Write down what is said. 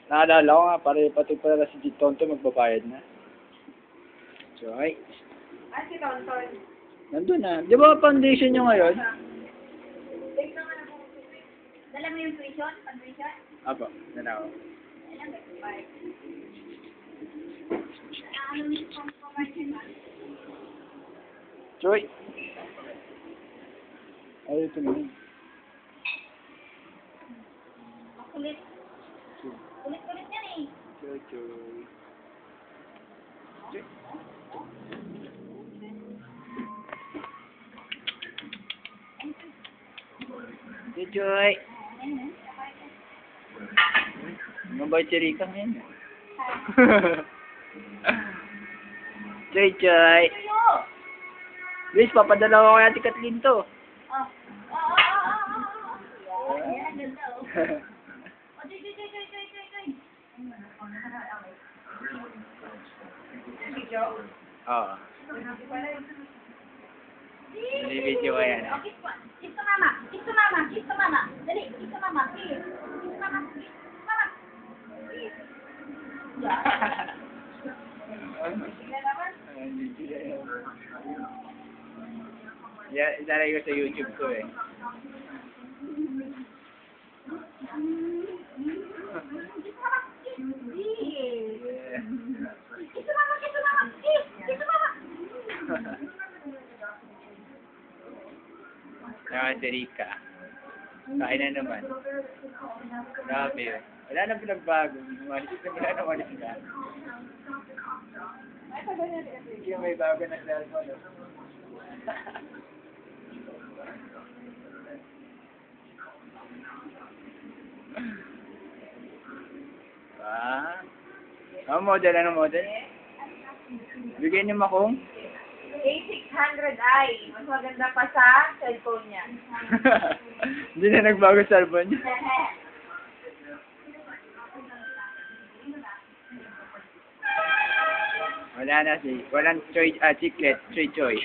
Naalala ko nga, pati pala si Tonto magbabayad na. Joy. Ah, si Tonton. Nandun na. Di ba foundation nyo ngayon? Dala mo yung tuition? Pag-tuition? Apo, nanaw. Ilan ba? 5. Ano yung pang-provide ba? Joy. Ay, ito na yun. Kulit. Kulit-kulit yan eh. Joy, Joy. Joy. Joy, Joy. Mabait si Rika ngayon. Joy, Joy. Tuyo! Guys, papadala ko kaya ti Kathleen to. Oh. Ayan, ganda oh. Oh, Joy. Video? Oo. Hindi video ko yan. Oh, kiss to mama. Kiss to mama. Kiss to mama. Dali, kiss to mama. Kiss. Kiss to mama. Kiss. Mama. Kiss. Yeah, ilalagay ko sa YouTube ko eh. Yeah. Kiss to mama. Kiss to mama. Kiss. Kiss to mama. Saka si Rika. Kain na naman. Grabe yun. Wala na pinagbago. Wala na walis na. Hindi may bago na cellphone. Ano model? Anong model? Bigyan niyo makong? A600i. Mas maganda pa sa cellphone niya. Hindi na nagbago cellphone niya. Wala na walang choy, chiclet, choy.